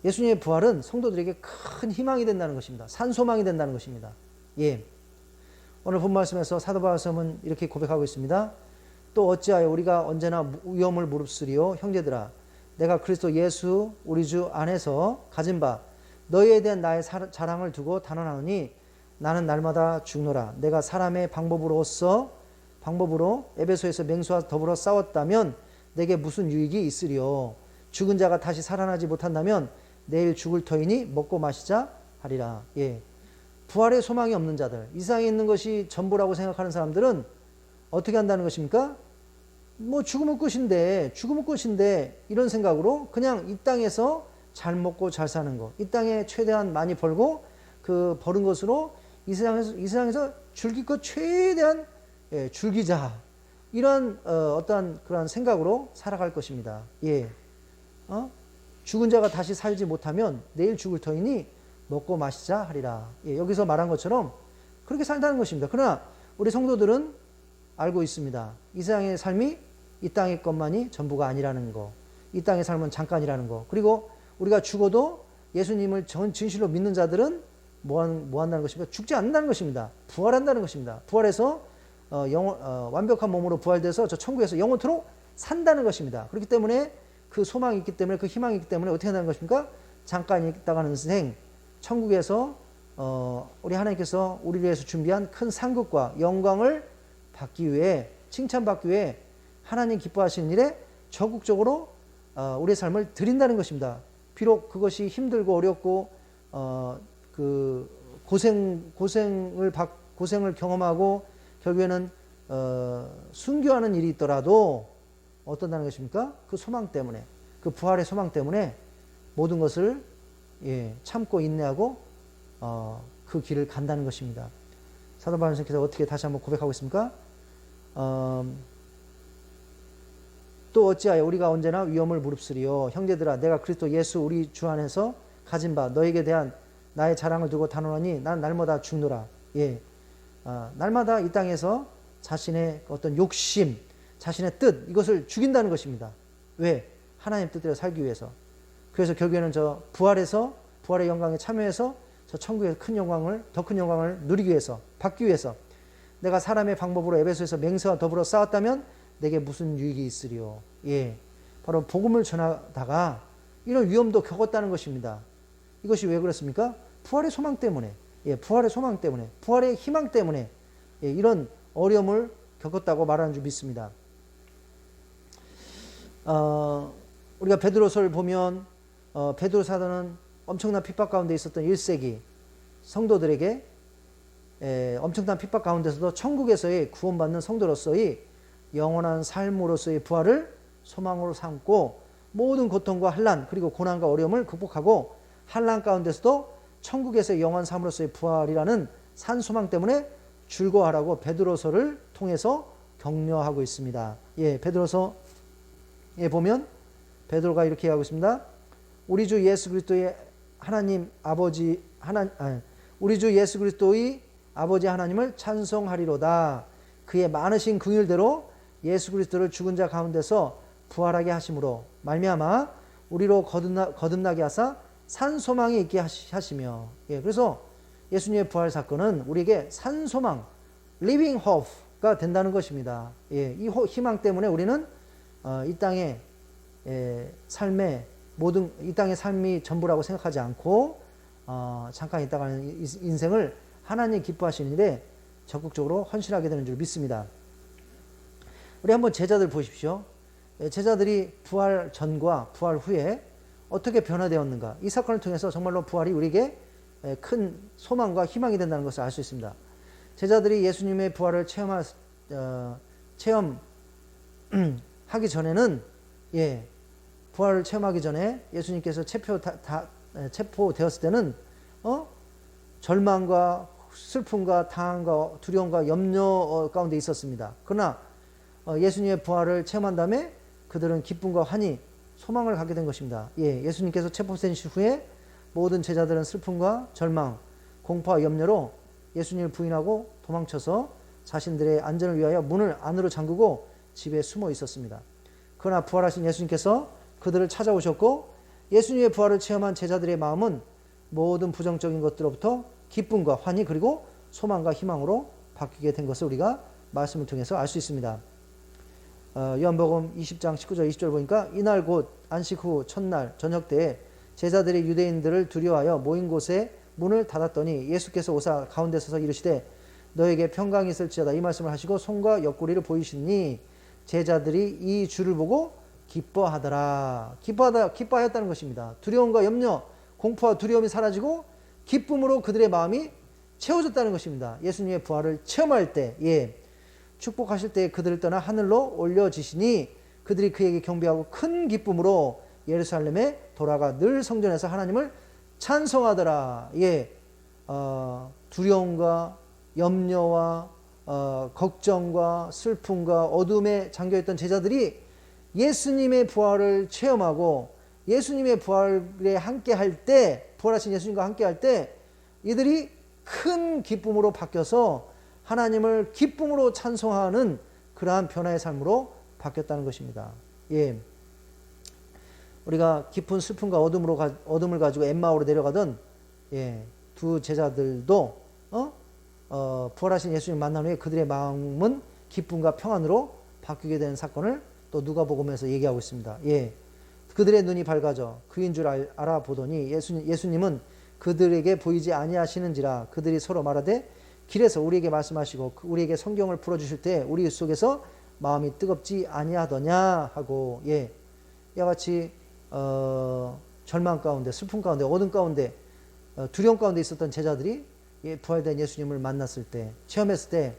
예수님의 부활은 성도들에게 큰 희망이 된다는 것입니다. 산소망이 된다는 것입니다. 예, 오늘 본 말씀에서 사도 바울은 이렇게 고백하고 있습니다. 또 어찌하여 우리가 언제나 위험을 무릅쓰리요 형제들아 내가 그리스도 예수 우리 주 안에서 가진 바 너희에 대한 나의 자랑을 두고 단언하노니 나는 날마다 죽노라. 내가 사람의 방법으로 에베소에서 맹수와 더불어 싸웠다면 내게 무슨 유익이 있으리요. 죽은 자가 다시 살아나지 못한다면 내일 죽을 터이니 먹고 마시자 하리라. 예, 부활의 소망이 없는 자들, 이 세상에 있는 것이 전부라고 생각하는 사람들은 어떻게 한다는 것입니까? 뭐 죽으면 끝인데 이런 생각으로 그냥 이 땅에서 잘 먹고 잘 사는 거, 이 땅에 최대한 많이 벌고 그 버는 것으로 이 세상에서 즐길 것 최대한 즐기자, 이런 어떠한 그런 생각으로 살아갈 것입니다. 예, 죽은 자가 다시 살지 못하면 내일 죽을 터이니 먹고 마시자 하리라. 예, 여기서 말한 것처럼 그렇게 살다는 것입니다. 그러나 우리 성도들은 알고 있습니다. 이 세상의 삶이 이 땅의 것만이 전부가 아니라는 거, 이 땅의 삶은 잠깐이라는 거, 그리고 우리가 죽어도 예수님을 진실로 믿는 자들은 뭐 한다는 것입니까? 죽지 않는다는 것입니다. 부활한다는 것입니다. 부활해서 완벽한 몸으로 부활돼서 저 천국에서 영원토록 산다는 것입니다. 그렇기 때문에 그 소망이 있기 때문에 그 희망이 있기 때문에 어떻게 한다는 것입니까? 잠깐 있다가는 생 천국에서 우리 하나님께서 우리를 위해서 준비한 큰 상급과 영광을 받기 위해, 칭찬받기 위해 하나님 기뻐하시는 일에 적극적으로 우리의 삶을 드린다는 것입니다. 비록 그것이 힘들고 어렵고 그 고생을 경험하고 결국에는 순교하는 일이 있더라도 어떤다는 것입니까? 그 소망 때문에, 그 부활의 소망 때문에 모든 것을 참고 인내하고 그 길을 간다는 것입니다. 사도 바울 선생님께서 어떻게 다시 한번 고백하고 있습니까? 또 어찌하여 우리가 언제나 위험을 무릅쓰리요 형제들아 내가 그리스도 예수 우리 주 안에서 가진 바 너에게 대한 나의 자랑을 두고 단언하니 난 날마다 죽노라. 예, 날마다 이 땅에서 자신의 어떤 욕심, 자신의 뜻, 이것을 죽인다는 것입니다. 왜? 하나님 뜻대로 살기 위해서. 그래서 결국에는 부활해서 부활의 영광에 참여해서 저 천국에서 더 큰 영광을 누리기 위해서, 받기 위해서 내가 사람의 방법으로 에베소에서 맹세와 더불어 싸웠다면 내게 무슨 유익이 있으리요. 예, 바로 복음을 전하다가 이런 위험도 겪었다는 것입니다. 이것이 왜 그렇습니까? 부활의 소망 때문에, 예, 부활의 소망 때문에, 부활의 희망 때문에, 예, 이런 어려움을 겪었다고 말하는 줄 믿습니다. 우리가 베드로서를 보면 베드로 사도는 엄청난 핍박 가운데 있었던 1세기 성도들에게 엄청난 핍박 가운데서도 천국에서의 구원받는 성도로서의 영원한 삶으로서의 부활을 소망으로 삼고 모든 고통과 환난 그리고 고난과 어려움을 극복하고 환난 가운데서도 천국에서의 영원한 삶으로서의 부활이라는 산소망 때문에 즐거워하라고 베드로서를 통해서 격려하고 있습니다. 예, 베드로서에 보면 베드로가 이렇게 하고 있습니다. 우리 주 예수 그리스도의 우리 주 예수 그리스도의 아버지 하나님을 찬송하리로다. 그의 많으신 긍휼대로 예수 그리스도를 죽은 자 가운데서 부활하게 하심으로 말미암아 우리로 거듭나게 하사 산소망이 있게 하시며. 예, 그래서 예수님의 부활 사건은 우리에게 산소망, living hope가 된다는 것입니다. 예, 이 희망 때문에 우리는 이 땅의 삶의 이 땅의 삶이 전부라고 생각하지 않고 잠깐 있다가는 인생을 하나님 기뻐하시는 일에 적극적으로 헌신하게 되는 줄 믿습니다. 우리 한번 제자들 보십시오. 제자들이 부활 전과 부활 후에 어떻게 변화되었는가. 이 사건을 통해서 정말로 부활이 우리에게 큰 소망과 희망이 된다는 것을 알 수 있습니다. 제자들이 예수님의 부활을 체험하기 전에는, 예, 부활을 체험하기 전에 예수님께서 체포되었을 때는 절망과 슬픔과 당함과 두려움과 염려 가운데 있었습니다. 그러나 예수님의 부활을 체험한 다음에 그들은 기쁨과 환희, 소망을 갖게 된 것입니다. 예, 예수님께서 체포된 후에 모든 제자들은 슬픔과 절망, 공포와 염려로 예수님을 부인하고 도망쳐서 자신들의 안전을 위하여 문을 안으로 잠그고 집에 숨어 있었습니다. 그러나 부활하신 예수님께서 그들을 찾아오셨고 예수님의 부활을 체험한 제자들의 마음은 모든 부정적인 것들로부터 기쁨과 환희 그리고 소망과 희망으로 바뀌게 된 것을 우리가 말씀을 통해서 알 수 있습니다. 요한복음 20장 19절 20절 보니까 이날 곧 안식 후 첫날 저녁 때에 제자들이 유대인들을 두려워하여 모인 곳에 문을 닫았더니 예수께서 오사 가운데 서서 이르시되 너에게 평강이 있을지어다 이 말씀을 하시고 손과 옆구리를 보이시니 제자들이 이 주를 보고 기뻐하였다는 것입니다. 두려움과 염려, 공포와 두려움이 사라지고 기쁨으로 그들의 마음이 채워졌다는 것입니다. 예수님의 부활을 체험할 때, 예, 축복하실 때 그들을 떠나 하늘로 올려지시니 그들이 그에게 경배하고 큰 기쁨으로 예루살렘에 돌아가 늘 성전에서 하나님을 찬송하더라. 예, 두려움과 염려와 걱정과 슬픔과 어둠에 잠겨있던 제자들이 예수님의 부활을 체험하고 예수님의 부활에 함께 할 때, 부활하신 예수님과 함께 할 때 이들이 큰 기쁨으로 바뀌어서 하나님을 기쁨으로 찬송하는 그러한 변화의 삶으로 바뀌었다는 것입니다. 예, 우리가 깊은 슬픔과 어둠을 가지고 엠마오로 내려가던, 예, 두 제자들도 부활하신 예수님 만난 후에 그들의 마음은 기쁨과 평안으로 바뀌게 된 사건을 또 누가복음에서 얘기하고 있습니다. 예, 그들의 눈이 밝아져 그인 줄 알아보더니 예수님은 그들에게 보이지 아니하시는지라 그들이 서로 말하되 길에서 우리에게 말씀하시고 우리에게 성경을 풀어주실 때 우리 속에서 마음이 뜨겁지 아니하더냐 하고, 예, 이와 같이 절망 가운데, 슬픔 가운데, 어둠 가운데, 두려움 가운데 있었던 제자들이 부활된 예수님을 만났을 때, 체험했을 때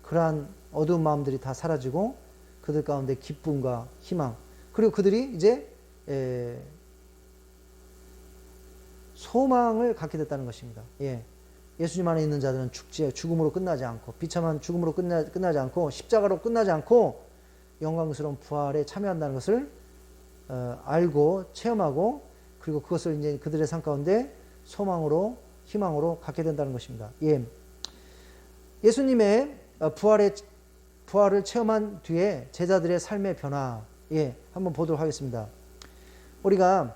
그러한 어두운 마음들이 다 사라지고 그들 가운데 기쁨과 희망, 그리고 그들이 이제 소망을 갖게 됐다는 것입니다. 예, 예수님 안에 있는 자들은 죽음으로 끝나지 않고, 비참한 죽음으로 끝나지 않고, 십자가로 끝나지 않고 영광스러운 부활에 참여한다는 것을 알고 체험하고, 그리고 그것을 이제 그들의 삶 가운데 소망으로, 희망으로 갖게 된다는 것입니다. 예, 예수님의 부활을 체험한 뒤에 제자들의 삶의 변화, 예, 한번 보도록 하겠습니다. 우리가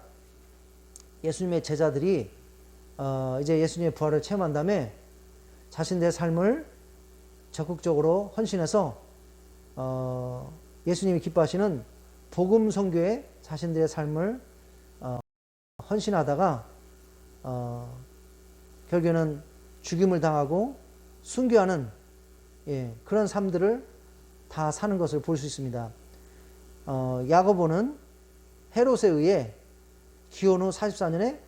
예수님의 제자들이 이제 예수님의 부활을 체험한 다음에 자신들의 삶을 적극적으로 헌신해서 예수님이 기뻐하시는 복음 선교에 자신들의 삶을 헌신하다가 결국에는 죽임을 당하고 순교하는 그런 삶들을 다 사는 것을 볼 수 있습니다. 야고보는 헤롯에 의해 기원 후 44년에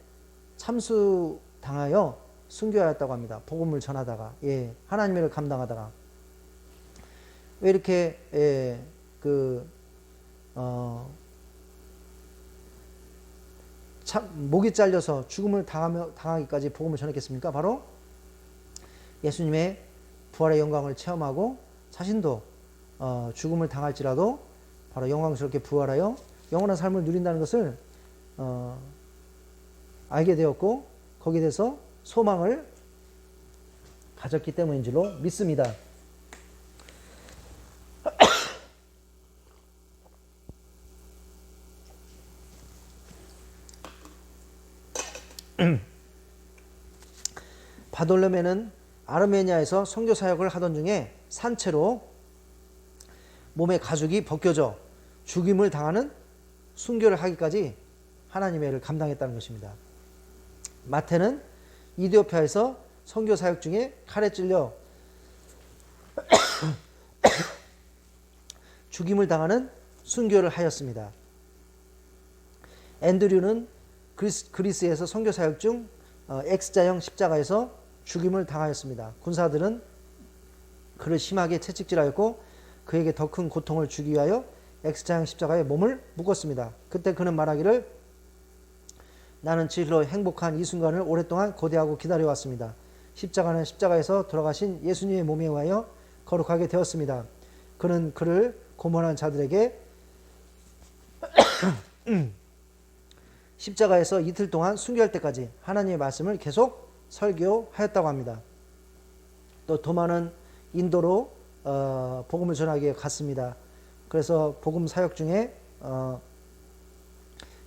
참수당하여 순교하였다고 합니다. 복음을 전하다가 하나님의 일을 감당하다가 왜 이렇게 목이 잘려서 죽음을 당하기까지 복음을 전했겠습니까? 바로 예수님의 부활의 영광을 체험하고 자신도 죽음을 당할지라도 바로 영광스럽게 부활하여 영원한 삶을 누린다는 것을 알게 되었고 거기에 대해서 소망을 가졌기 때문인 줄로 믿습니다. 바돌로메는 아르메니아에서 선교 사역을 하던 중에 산채로 몸의 가죽이 벗겨져 죽임을 당하는 순교를 하기까지 하나님의 일을 감당했다는 것입니다. 마태는 이디오피아에서 선교 사역 중에 칼에 찔려 죽임을 당하는 순교를 하였습니다. 앤드류는 그리스에서 선교 사역 중 X자형 십자가에서 죽임을 당하였습니다. 군사들은 그를 심하게 채찍질하였고 그에게 더 큰 고통을 주기 위하여 X자형 십자가에 몸을 묶었습니다. 그때 그는 말하기를 나는 진실로 행복한 이 순간을 오랫동안 고대하고 기다려왔습니다. 십자가는 십자가에서 돌아가신 예수님의 몸에 의하여 거룩하게 되었습니다. 그는 그를 고문한 자들에게 십자가에서 이틀 동안 순교할 때까지 하나님의 말씀을 계속 설교하였다고 합니다. 또 도마는 인도로 복음을 전하기 위해 갔습니다. 그래서 복음 사역 중에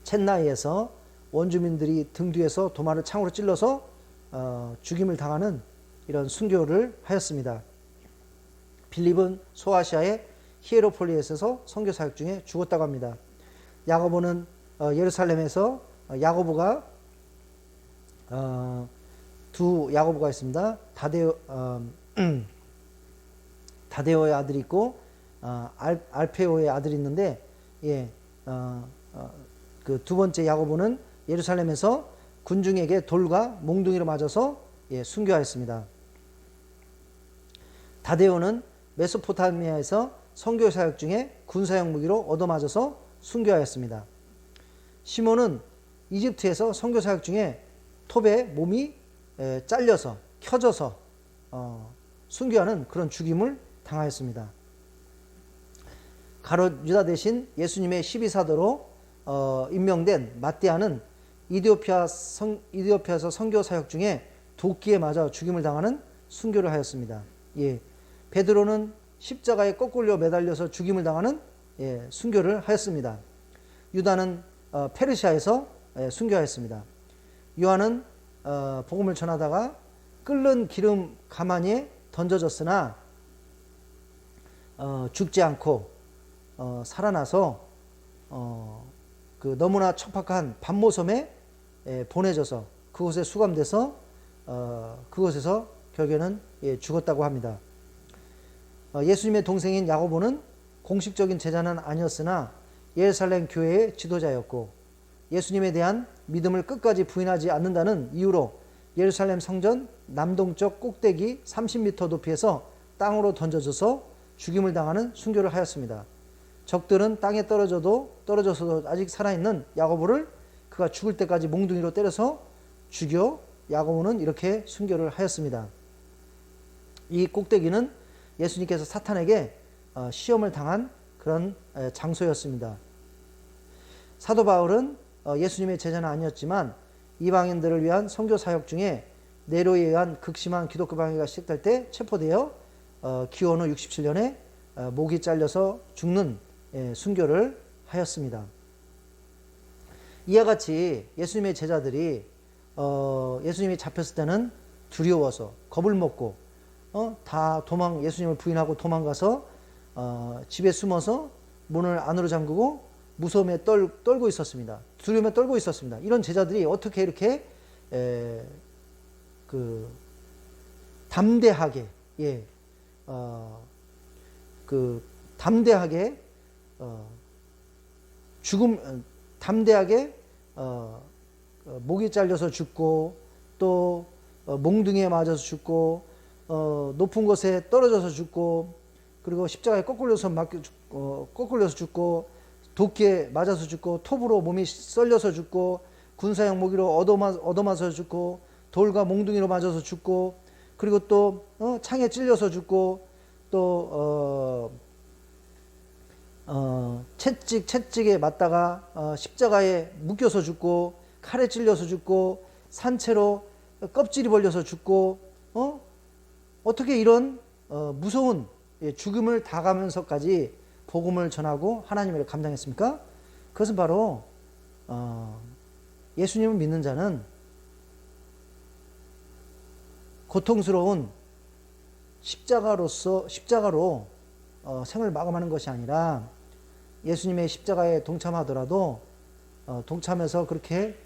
첸나이에서 원주민들이 등 뒤에서 도마를 창으로 찔러서 죽임을 당하는 이런 순교를 하였습니다. 빌립은 소아시아의 히에로폴리스에서 선교 사역 중에 죽었다고 합니다. 야고보는 예루살렘에서 야고보가 두 야고보가 있습니다. 다데오의 아들이 있고 알페오의 아들이 있는데 그 두 번째 야고보는 예루살렘에서 군중에게 돌과 몽둥이로 맞아서 순교하였습니다. 다데오는 메소포타미아에서 선교 사역 중에 군사용 무기로 얻어맞아서 순교하였습니다. 시몬은 이집트에서 선교 사역 중에 톱에 몸이 잘려서 켜져서 순교하는 그런 죽임을 당하였습니다. 가롯 유다 대신 예수님의 12사도로 임명된 마띠아는 이디오피아에서 선교 사역 중에 도끼에 맞아 죽임을 당하는 순교를 하였습니다. 베드로는 십자가에 거꾸로 매달려서 죽임을 당하는 순교를 하였습니다. 유다는 페르시아에서 순교하였습니다. 요한은 복음을 전하다가 끓는 기름 가마니에 던져졌으나 죽지 않고 살아나서 그 너무나 척박한 밤모섬에 보내져서 그곳에 수감돼서 그곳에서 결국에는 죽었다고 합니다. 예수님의 동생인 야고보는 공식적인 제자는 아니었으나 예루살렘 교회의 지도자였고 예수님에 대한 믿음을 끝까지 부인하지 않는다는 이유로 예루살렘 성전 남동쪽 꼭대기 30m 높이에서 땅으로 던져져서 죽임을 당하는 순교를 하였습니다. 적들은 땅에 떨어져서도 아직 살아있는 야고보를 그가 죽을 때까지 몽둥이로 때려서 죽여 야고보는 이렇게 순교를 하였습니다. 이 꼭대기는 예수님께서 사탄에게 시험을 당한 그런 장소였습니다. 사도 바울은 예수님의 제자는 아니었지만 이방인들을 위한 선교 사역 중에 네로에 의한 극심한 기독교 방해가 시작될 때 체포되어 기원 후 67년에 목이 잘려서 죽는 순교를 하였습니다. 이와 같이 예수님의 제자들이 예수님이 잡혔을 때는 두려워서 겁을 먹고 다 예수님을 부인하고 도망가서 집에 숨어서 문을 안으로 잠그고 무서움에 떨고 있었습니다. 두려움에 떨고 있었습니다. 이런 제자들이 어떻게 이렇게 담대하게 담대하게 담대하게 목이 잘려서 죽고 또 몽둥이에 맞아서 죽고 높은 곳에 떨어져서 죽고 그리고 십자가에 거꾸려서 죽고 도끼에 맞아서 죽고 톱으로 몸이 썰려서 죽고 군사형 모기로 얻어맞아서 죽고 돌과 몽둥이로 맞아서 죽고 그리고 또 창에 찔려서 죽고 또 채찍에 맞다가 십자가에 묶여서 죽고 칼에 찔려서 죽고 산채로 껍질이 벌려서 죽고 어떻게 이런 무서운 죽음을 당하면서까지 복음을 전하고 하나님을 감당했습니까? 그것은 바로 예수님을 믿는 자는 고통스러운 십자가로 생을 마감하는 것이 아니라 예수님의 십자가에 동참하더라도 동참해서 그렇게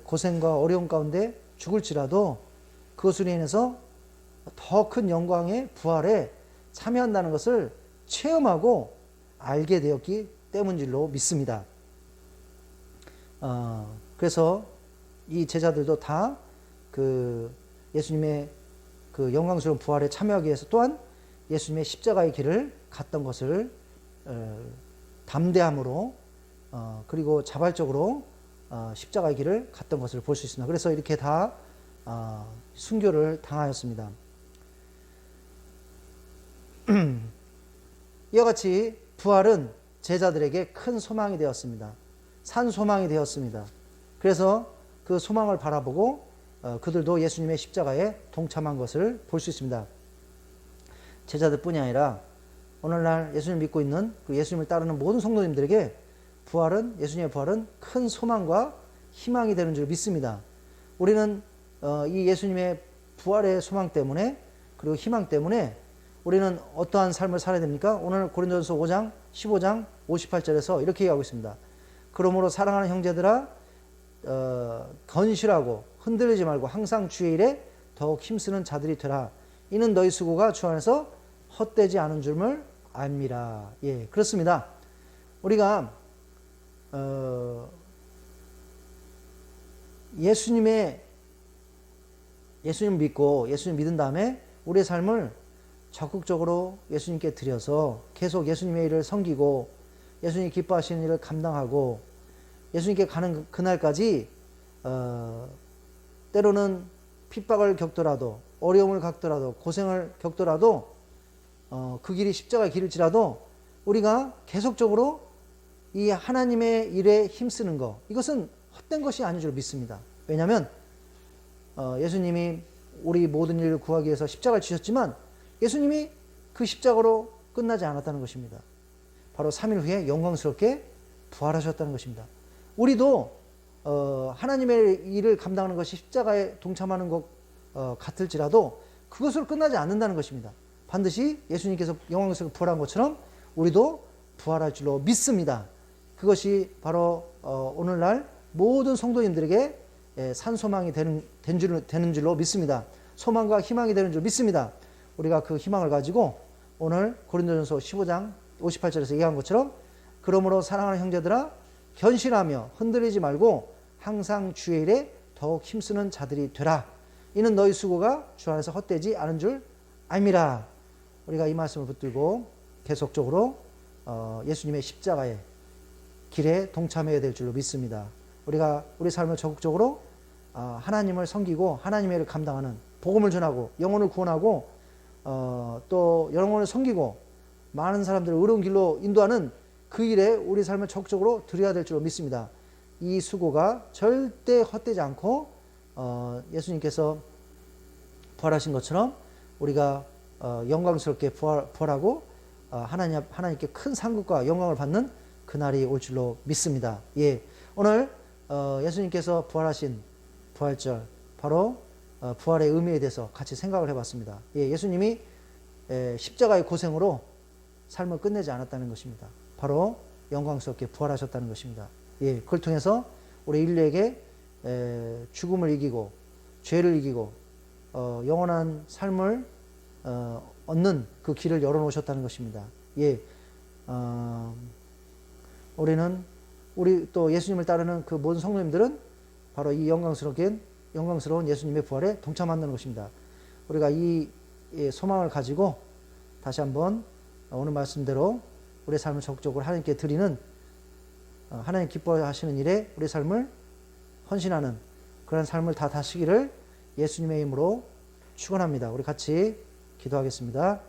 고생과 어려움 가운데 죽을지라도 그것으로 인해서 더 큰 영광의 부활에 참여한다는 것을 체험하고 알게 되었기 때문인 줄로 믿습니다. 그래서 이 제자들도 다 예수님의 영광스러운 부활에 참여하기 위해서 또한 예수님의 십자가의 길을 갔던 것을 담대함으로 그리고 자발적으로 십자가의 길을 갔던 것을 볼 수 있습니다. 그래서 이렇게 다 순교를 당하였습니다. 이와 같이 부활은 제자들에게 큰 소망이 되었습니다. 산 소망이 되었습니다. 그래서 그 소망을 바라보고 그들도 예수님의 십자가에 동참한 것을 볼 수 있습니다. 제자들뿐이 아니라 오늘날 예수님을 믿고 있는 예수님을 따르는 모든 성도님들에게 예수님의 부활은 큰 소망과 희망이 되는 줄 믿습니다. 우리는 이 예수님의 부활의 소망 때문에 그리고 희망 때문에 우리는 어떠한 삶을 살아야 됩니까? 오늘 고린도전서 5장 15장 58절에서 이렇게 얘기하고 있습니다. 그러므로 사랑하는 형제들아 건실하고 흔들리지 말고 항상 주의 일에 더욱 힘쓰는 자들이 되라. 이는 너희 수고가 주 안에서 헛되지 않은 줄을 압니다. 예, 그렇습니다. 우리가 예수님 믿고 예수님 믿은 다음에 우리의 삶을 적극적으로 예수님께 드려서 계속 예수님의 일을 섬기고 예수님이 기뻐하시는 일을 감당하고 예수님께 가는 그날까지 때로는 핍박을 겪더라도 어려움을 겪더라도 고생을 겪더라도 그 길이 십자가의 길일지라도 우리가 계속적으로 이 하나님의 일에 힘쓰는 것 이것은 헛된 것이 아닌 줄 믿습니다. 왜냐하면 예수님이 우리 모든 일을 구하기 위해서 십자가를 지셨지만 예수님이 그 십자가로 끝나지 않았다는 것입니다. 바로 3일 후에 영광스럽게 부활하셨다는 것입니다. 우리도 하나님의 일을 감당하는 것이 십자가에 동참하는 것 같을지라도 그것으로 끝나지 않는다는 것입니다. 반드시 예수님께서 영광스럽게 부활한 것처럼 우리도 부활할 줄로 믿습니다. 그것이 바로 오늘날 모든 성도님들에게 산소망이 되는 줄로 믿습니다. 소망과 희망이 되는 줄 믿습니다. 우리가 그 희망을 가지고 오늘 고린도전서 15장 58절에서 얘기한 것처럼 그러므로 사랑하는 형제들아 견실하며 흔들리지 말고 항상 주의 일에 더욱 힘쓰는 자들이 되라. 이는 너희 수고가 주 안에서 헛되지 않은 줄 알미라. 우리가 이 말씀을 붙들고 계속적으로 예수님의 십자가의 길에 동참해야 될 줄로 믿습니다. 우리가 우리 삶을 적극적으로 하나님을 섬기고 하나님의 일을 감당하는 복음을 전하고 영혼을 구원하고 또 영혼을 섬기고 많은 사람들을 의로운 길로 인도하는 그 일에 우리 삶을 적극적으로 드려야 될 줄로 믿습니다. 이 수고가 절대 헛되지 않고 예수님께서 부활하신 것처럼 우리가 영광스럽게 부활하고 하나님께 큰 상급과 영광을 받는 그날이 올 줄로 믿습니다. 예, 오늘 예수님께서 부활하신 부활절, 바로 부활의 의미에 대해서 같이 생각을 해봤습니다. 예, 예수님이 십자가의 고생으로 삶을 끝내지 않았다는 것입니다. 바로 영광스럽게 부활하셨다는 것입니다. 예, 그걸 통해서 우리 인류에게 죽음을 이기고 죄를 이기고 영원한 삶을 얻는 그 길을 열어놓으셨다는 것입니다. 예, 우리 또 예수님을 따르는 그 모든 성도님들은 바로 이 영광스러운 예수님의 부활에 동참한다는 것입니다. 우리가 이 소망을 가지고 다시 한번 오늘 말씀대로 우리의 삶을 적극적으로 하나님께 드리는, 하나님 기뻐하시는 일에 우리의 삶을 헌신하는 그런 삶을 다 다시기를 예수님의 이름으로 축원합니다. 우리 같이 기도하겠습니다.